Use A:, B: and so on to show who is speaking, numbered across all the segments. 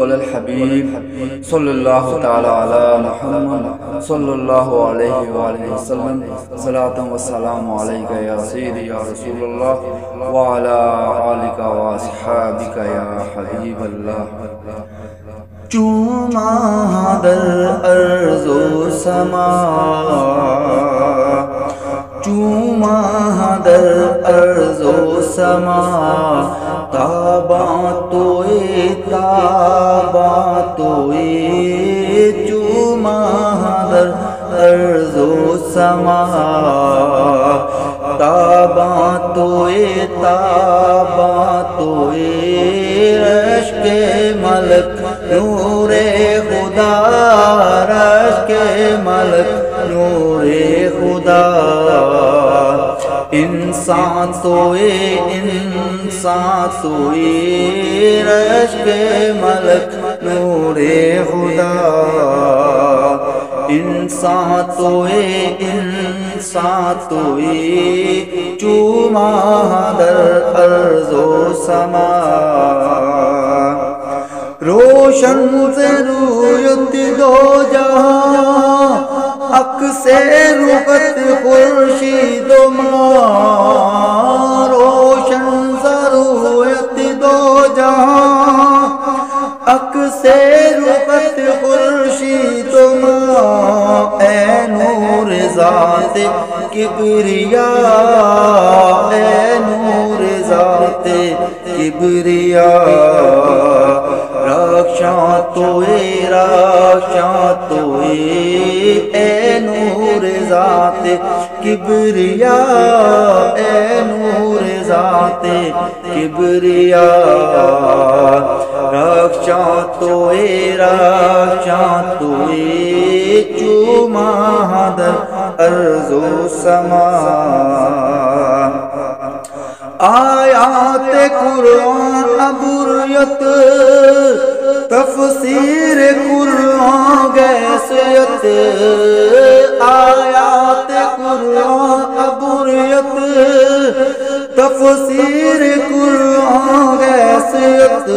A: على الحبيب صلى الله تعالى على محمد صلى الله عليه وآله وسلم صلاة والسلام عليك يا سيدي يا رسول الله وعلى آلك وأصحابك يا حبيب الله.
B: چوما در ارض و سما، چوما در ارض و سما، تابا توئے چوما در ارض و سما، تابا توئے رشک ملک نور خدا، رشک ملک نور خدا. انسان توئے رشک ملک نور خدا. انسان توئے چوما در ارض و سما. روشن سے رویت دو جہاں، حق سے رخت خورشید و ماہ. روشن سے رویت دو جہاں، حق سے رخت خورشید و ماہ. اے نور ذات کبریا، اے نور ذات کبریا. رخشاں توئے اے نور ذات کبریا، اے نور ذات کبریا. رخشاں توئے چوما در ارض و سما. آیات قرآن عبوریت، تفسیر قرآن گیسیت. آیات قرآن عبوریت، تفسیر قرآن گیسیت.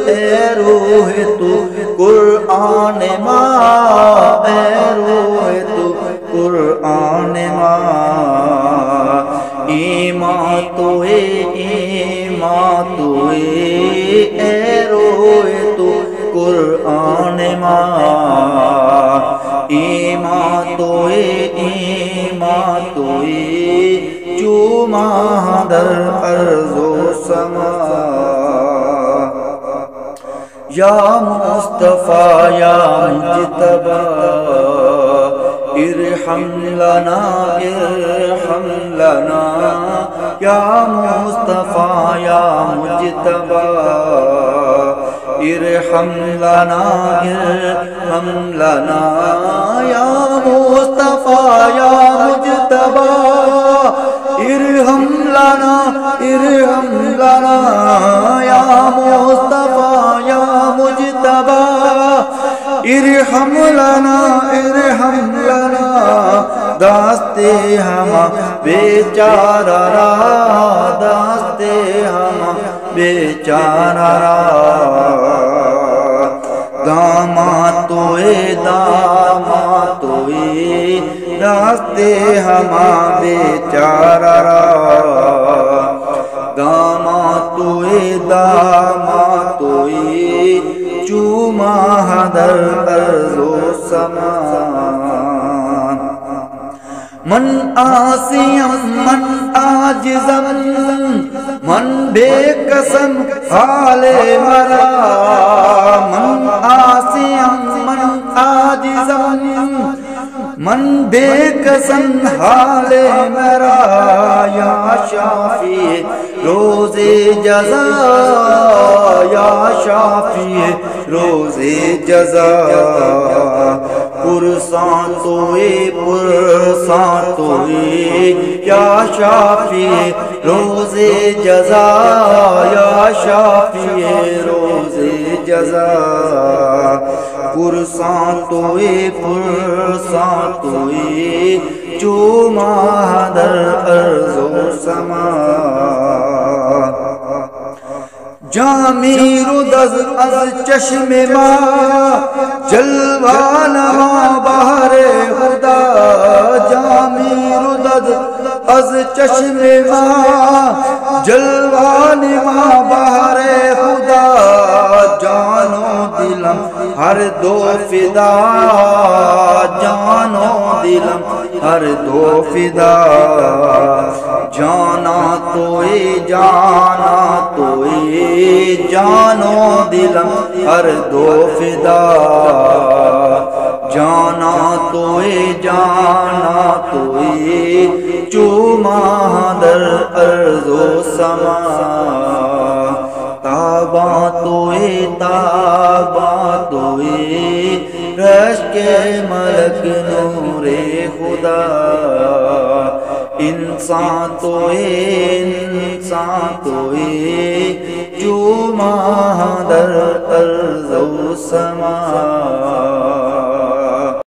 B: اے روح تو قرآن ماں، اے روح تو قرآن ماں. ایمان توئے اے روح تو قرآن ماں. ایمان توئے چوما در ارض و سما. یا مصطفیٰ یا مجتبی ارحم لنا ارحم لنا. یا مصطفیٰ یا مجتبی ارحم لنا ارحم لنا. یا مصطفیٰ یا مجتبی ارحم لنا ارحم لنا. یا مصطفیٰ یا مجتبی ارحم لنا ارحم لنا. داستے ہم بیچارہ را، داستے ہم بیچارہ را. داماد توئے داستے ہم بیچارہ را. داماد توئے چوما در ارض و سما. من آسیم من عاجزم، من بے قسم حال مرا. من آسیم من عاجزم، من بے قسم حال مرا. یا شافی روز جزا، یا شافی روز جزا. پرسان توئے یا شافی روز جزا، یا شافی روز جزا. پرسان توئے چوما در ارض و سما. جامی رودز از چشم ما جلوان ما بہر خدا جامی رودز از چشم ما جلوان ما بہر خدا جان و دلم ہر دو فدا جان و دلم ہر دو فدا جانا توئے جانا توئے جان و دلم ہر دو فدا جانا توئے جانا توئے چوما در ارض و سما تابا توئے رشک ملک نور خدا انسان توئے جو ماں در ارض و سما